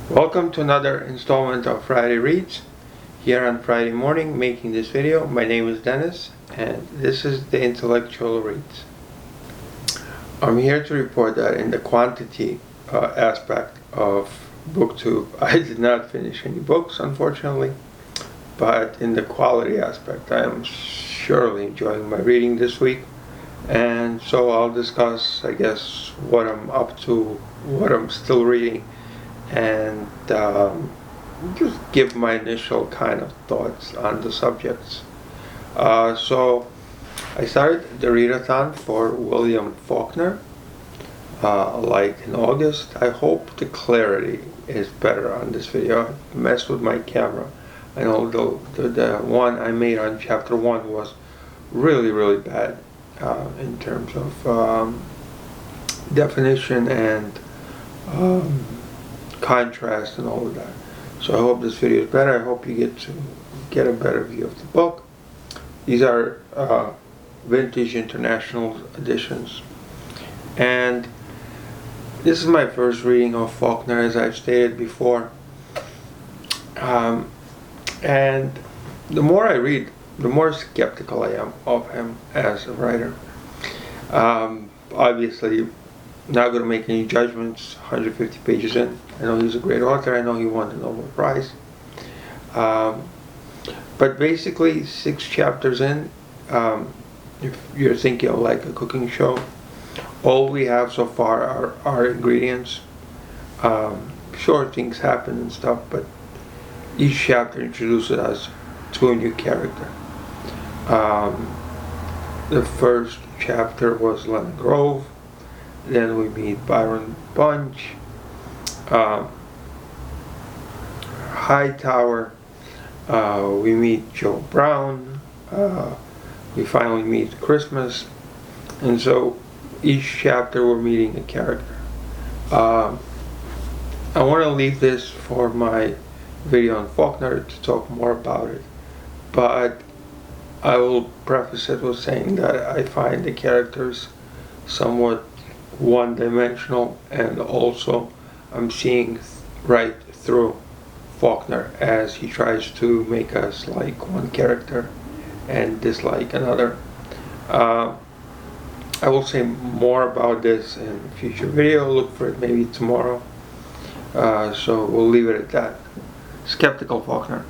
Welcome to another installment of Friday Reads. Here on Friday morning making this video. My name is Dennis and this is the Intellectual Reads. I'm here to report that in the quantity aspect of BookTube, I did not finish any books, unfortunately. But in the quality aspect, I am surely enjoying my reading this week. And so I'll discuss, I guess, what I'm up to, what I'm still reading, and just give my initial kind of thoughts on the subjects. So I started the readathon for William Faulkner, like in August. I hope the clarity is better on this video. I messed with my camera. I know the one I made on chapter 1 was really bad in terms of definition and contrast and all of that. So I hope this video is better. I hope you get a better view of the book. These are vintage international editions, and this is my first reading of Faulkner, as I've stated before. And the more I read, the more skeptical I am of him as a writer. Obviously, not going to make any judgments 150 pages in. I know he's a great author. I know he won the Nobel Prize. But basically, 6 chapters in, if you're thinking of like a cooking show, all we have so far are our ingredients. Sure, things happen and stuff, but each chapter introduces us to a new character. The first chapter was Lemon Grove. Then we meet Byron Bunch, Hightower, we meet Joe Brown, we finally meet Christmas, and so each chapter we're meeting a character. I want to leave this for my video on Faulkner to talk more about it, but I will preface it with saying that I find the characters somewhat one-dimensional, and also I'm seeing right through Faulkner as he tries to make us like one character and dislike another. I will say more about this in a future video. Look for it maybe tomorrow. So we'll leave it at that. Skeptical Faulkner.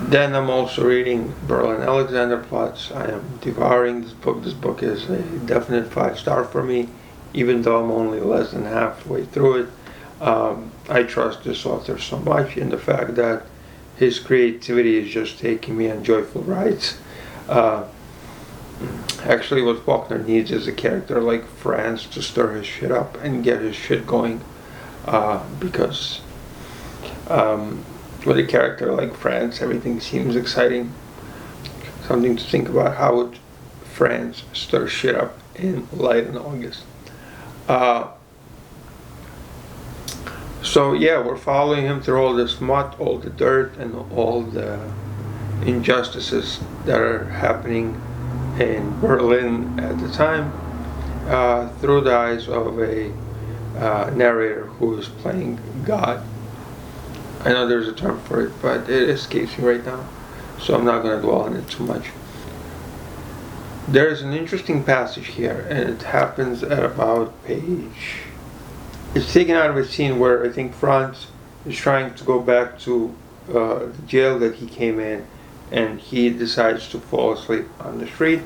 Then I'm also reading Berlin Alexander plots. I am devouring this book. This book is a definite 5-star for me, even though I'm only less than halfway through it. I trust this author so much in the fact that his creativity is just taking me on joyful rides. Actually, what Faulkner needs is a character like Franz to stir his shit up and get his shit going, because with a character like Franz, everything seems exciting. Something to think about, how would Franz stir shit up in Light in August. So yeah, we're following him through all this muck, all the dirt, and all the injustices that are happening in Berlin at the time, through the eyes of a narrator who is playing God. I know there's a term for it, but it escapes me right now, so I'm not going to dwell on it too much. There's an interesting passage here, and it happens at about page... It's taken out of a scene where I think Franz is trying to go back to the jail that he came in, and he decides to fall asleep on the street.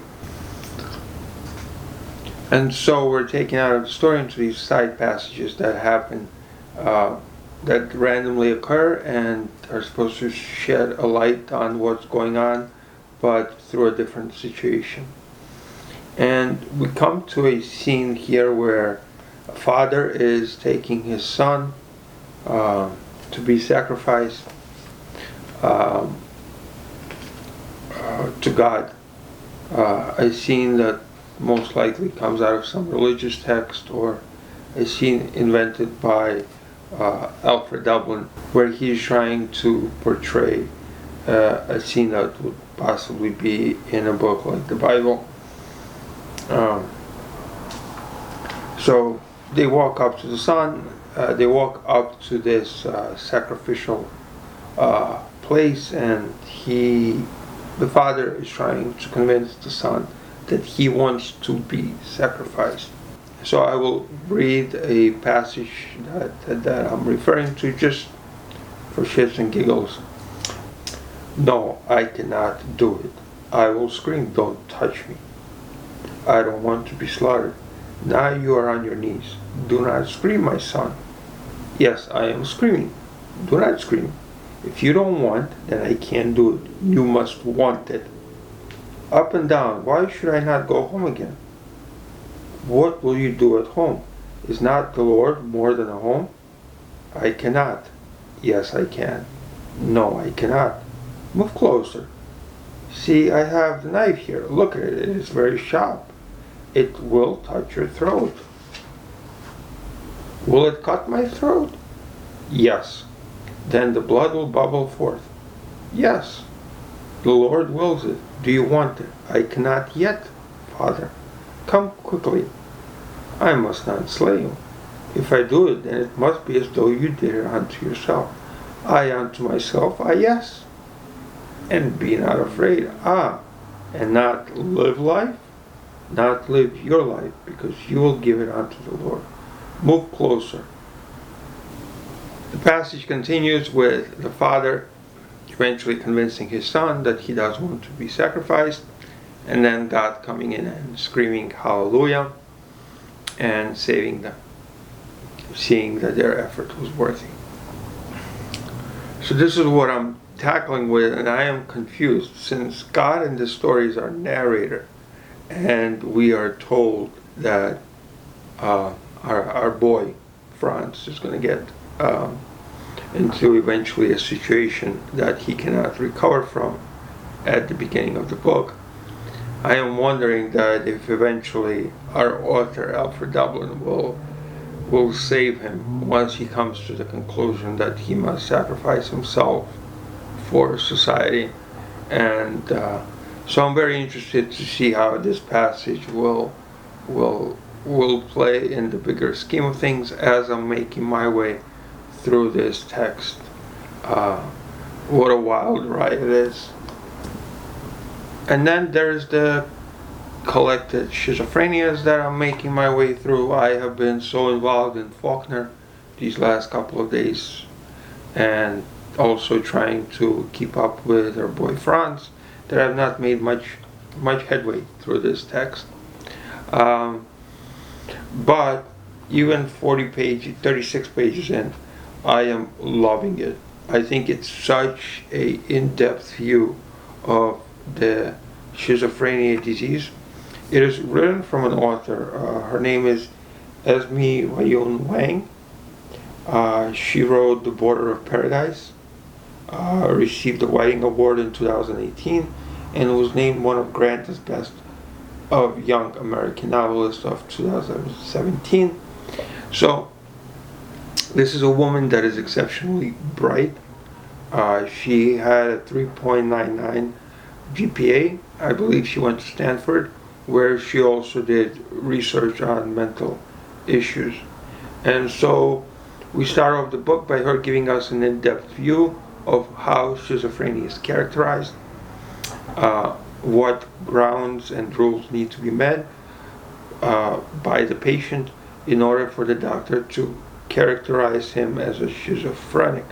And so we're taken out of the story into these side passages that happen, that randomly occur and are supposed to shed a light on what's going on, but through a different situation. And we come to a scene here where a father is taking his son to be sacrificed to God. A scene that most likely comes out of some religious text, or a scene invented by Alfred Dublin, where he's trying to portray a scene that would possibly be in a book like the Bible. So they walk up to the son. they walk up to this sacrificial place, and the father is trying to convince the son that he wants to be sacrificed. So I will read a passage that I'm referring to just for shits and giggles. No, I cannot do it. I will scream, don't touch me. I don't want to be slaughtered. Now you are on your knees. Do not scream, my son. Yes, I am screaming. Do not scream. If you don't want, then I can't do it. You must want it. Up and down. Why should I not go home again? What will you do at home? Is not the Lord more than a home? I cannot. Yes, I can. No, I cannot. Move closer. See, I have the knife here. Look at it. It is very sharp. It will touch your throat. Will it cut my throat? Yes. Then the blood will bubble forth. Yes. The Lord wills it. Do you want it? I cannot yet, Father. Come quickly. I must not slay you. If I do it, then it must be as though you did it unto yourself. I unto myself, yes. And be not afraid, and not live life, not live your life, because you will give it unto the Lord. Move closer. The passage continues with the father eventually convincing his son that he does want to be sacrificed, and then God coming in and screaming hallelujah and saving them, seeing that their effort was worthy. So this is what I'm tackling with, and I am confused, since God in the story is our narrator, and we are told that our boy Franz is going to get into eventually a situation that he cannot recover from at the beginning of the book. I am wondering that if eventually our author Alfred Dublin will save him once he comes to the conclusion that he must sacrifice himself for society. And so I'm very interested to see how this passage will play in the bigger scheme of things as I'm making my way through this text. What a wild ride it is. And then there's the collected schizophrenias that I'm making my way through. I have been so involved in Faulkner these last couple of days, and also trying to keep up with our boy Franz, that I've not made much headway through this text. But even 36 pages in, I am loving it. I think it's such a in-depth view of the schizophrenia disease. It is written from an author. Her name is Esme Wayon Wang. She wrote The Border of Paradise, received the Whiting Award in 2018, and was named one of Grant's Best of Young American Novelists of 2017. So this is a woman that is exceptionally bright. She had a 3.99 GPA. I believe she went to Stanford, where she also did research on mental issues. And so we start off the book by her giving us an in-depth view of how schizophrenia is characterized, what grounds and rules need to be met by the patient in order for the doctor to characterize him as a schizophrenic.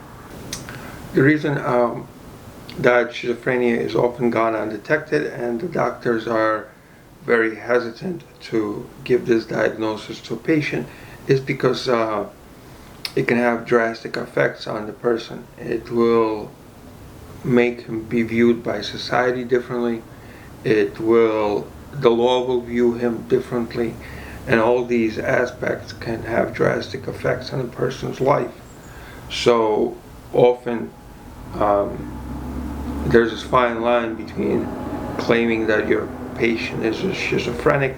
The reason that schizophrenia is often gone undetected and the doctors are very hesitant to give this diagnosis to a patient is because it can have drastic effects on the person. It will make him be viewed by society differently. The law will view him differently, and all these aspects can have drastic effects on a person's life. So often there's this fine line between claiming that your patient is a schizophrenic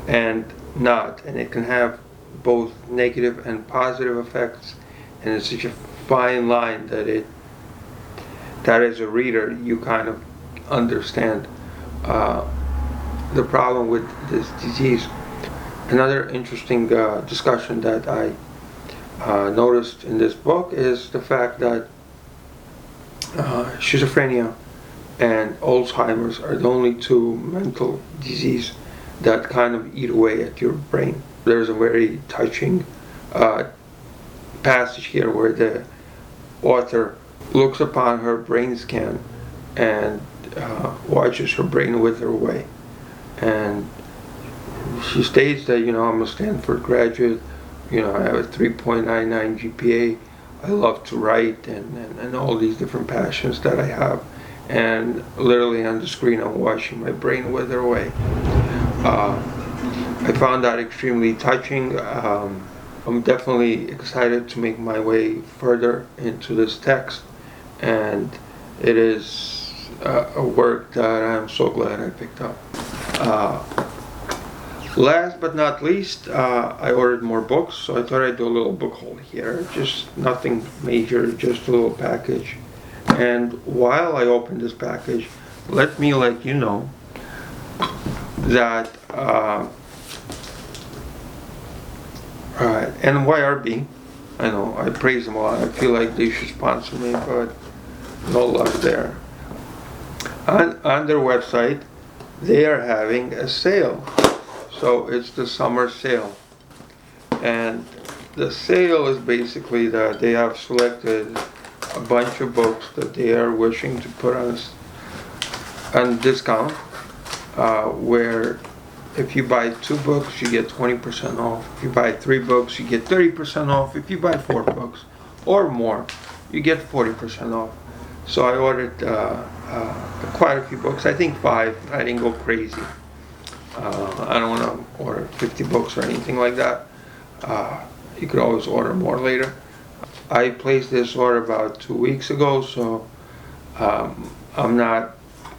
and not, and it can have both negative and positive effects, and it's such a fine line that as a reader you kind of understand the problem with this disease. Another interesting discussion that noticed in this book is the fact that schizophrenia and Alzheimer's are the only two mental diseases that kind of eat away at your brain. There's a very touching passage here where the author looks upon her brain scan and watches her brain wither away. And she states that, I'm a Stanford graduate, I have a 3.99 GPA, I love to write, and all these different passions that I have. And literally on the screen I'm watching my brain wither away. I found that extremely touching. I'm definitely excited to make my way further into this text, and it is a work that I'm so glad I picked up. Last but not least, I ordered more books, so I thought I'd do a little book haul here. Just nothing major, just a little package. And while I open this package, let me let you know that NYRB, I know I praise them a lot, I feel like they should sponsor me, but no luck there. On their website, they are having a sale. So it's the summer sale. And the sale is basically that they have selected a bunch of books that they are wishing to put on discount, where if you buy 2 books you get 20% off, if you buy 3 books you get 30% off, if you buy 4 books or more you get 40% off. So I ordered quite a few books, I think 5, I didn't go crazy. I don't want to order 50 books or anything like that. You could always order more later. I placed this order about 2 weeks ago, so my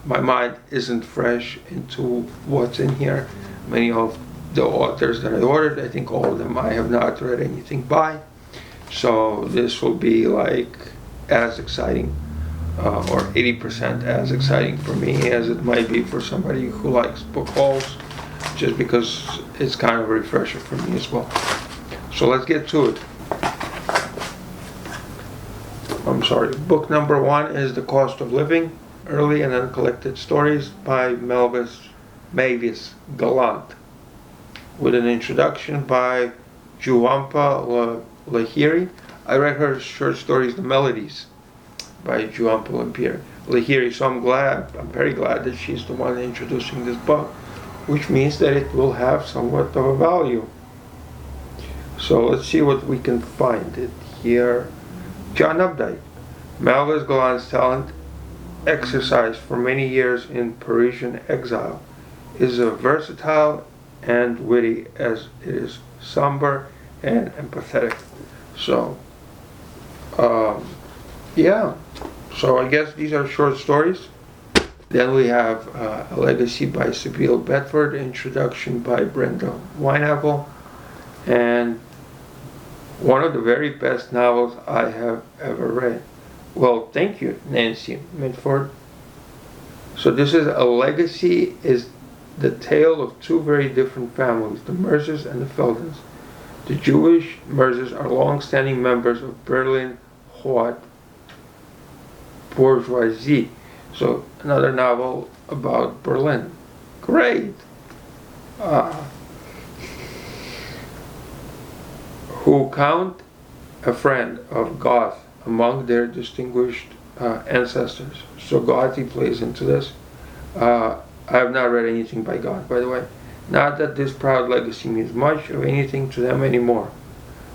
mind isn't fresh into what's in here. Many of the authors that I ordered, I think all of them I have not read anything by. So this will be like as exciting, or 80% as exciting for me as it might be for somebody who likes book hauls, just because it's kind of a refresher for me as well. So let's get to it. Book number 1 is The Cost of Living, Early and Uncollected Stories by Mavis Gallant, with an introduction by Juwampa Lahiri. I read her short stories, The Melodies, by Juwampa Lahiri, so I'm very glad that she's the one introducing this book, which means that it will have somewhat of a value. So let's see what we can find it here. John Updike. Mavis Gallant's talent, exercised for many years in Parisian exile, is as versatile and witty as it is somber and empathetic. So, yeah. So I guess these are short stories. Then we have A Legacy by Sybil Bedford, introduction by Brenda Wineapple, and one of the very best novels I have ever read. Well, thank you, Nancy Mitford. So this is A Legacy, is the tale of 2 very different families, the Merzers and the Feldens. The Jewish Merzers are long-standing members of Berlin Haute bourgeoisie. So another novel about Berlin. Great. Who count a friend of Goethe among their distinguished ancestors. So Goethe plays into this. I have not read anything by Goethe, by the way. Not that this proud legacy means much of anything to them anymore.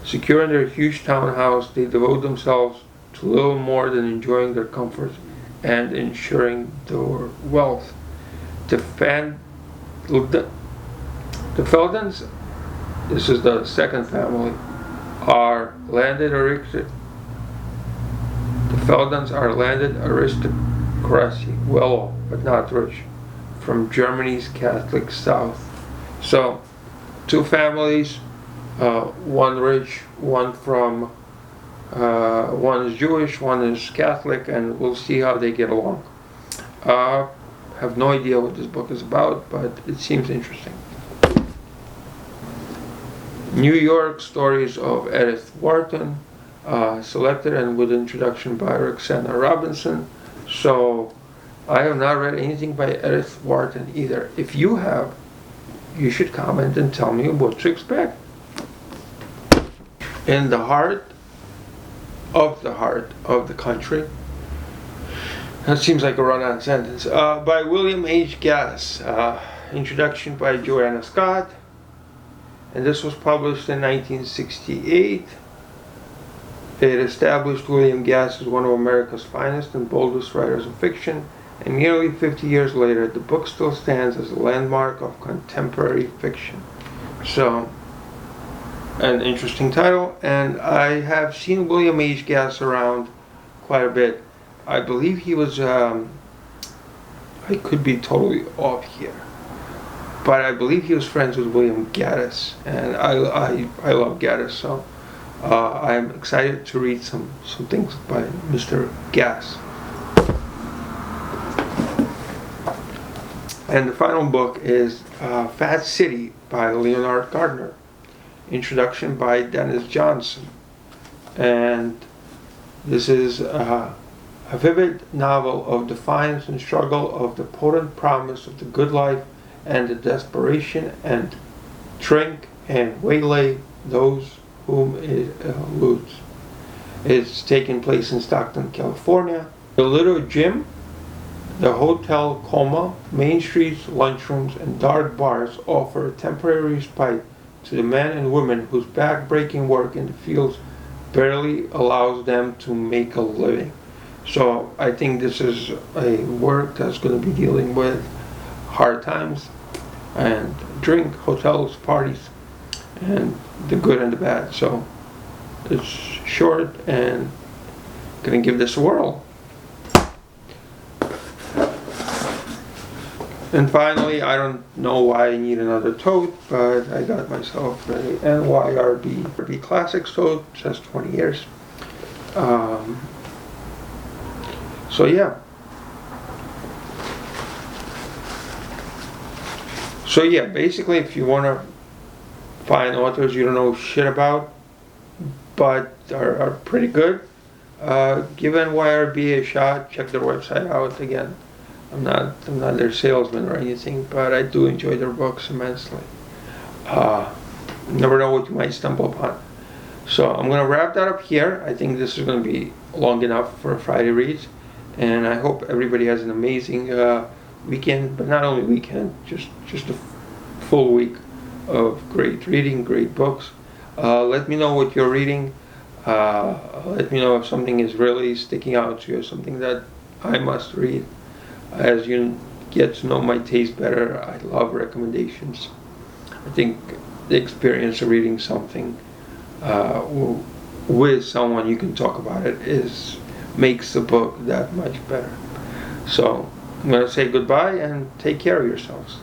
Secure in their huge townhouse, they devote themselves to little more than enjoying their comforts and ensuring their wealth. The Feldens, this is the second family, are landed aristocracy. The Feldens are landed aristocracy, well off but not rich, from Germany's Catholic South. So, 2 families, one rich, one is Jewish, one is Catholic, and we'll see how they get along. Have no idea what this book is about, but it seems interesting. New York Stories of Edith Wharton, selected and with introduction by Roxana Robinson. So I have not read anything by Edith Wharton either. If you have, you should comment and tell me what to expect. In the heart of the country. That seems like a run-on sentence. By William H. Gass. Introduction by Joanna Scott. And this was published in 1968. It established William Gass as one of America's finest and boldest writers of fiction. And nearly 50 years later, the book still stands as a landmark of contemporary fiction. So, an interesting title. And I have seen William H. Gass around quite a bit. I believe he was, I could be totally off here, but I believe he was friends with William Gaddis, and I love Gaddis, so I'm excited to read some things by Mr. Gass. And the final book is Fat City by Leonard Gardner. Introduction by Dennis Johnson. And this is a vivid novel of defiance and struggle, of the potent promise of the good life and the desperation and drink and waylay those whom it eludes. It's taking place in Stockton, California. The Little Gym, the Hotel Coma, main streets, lunchrooms, and dark bars offer a temporary respite to the men and women whose back-breaking work in the fields barely allows them to make a living. So I think this is a work that's going to be dealing with hard times and drink, hotels, parties, and the good and the bad. So it's short and going to give this a whirl. And finally, I don't know why I need another tote, but I got myself an NYRB Classics tote. It says 20 years. So yeah. So yeah, basically if you want to find authors you don't know shit about, but are pretty good, give NYRB a shot. Check their website out. Again, I'm not their salesman or anything, but I do enjoy their books immensely. Never know what you might stumble upon. So I'm going to wrap that up here. I think this is going to be long enough for a Friday reads, and I hope everybody has an amazing weekend, but not only weekend, just a full week of great reading, great books. Let me know what you're reading. Let me know if something is really sticking out to you, something that I must read. As you get to know my taste better, I love recommendations. I think the experience of reading something with someone you can talk about it makes the book that much better. So I'm going to say goodbye and take care of yourselves.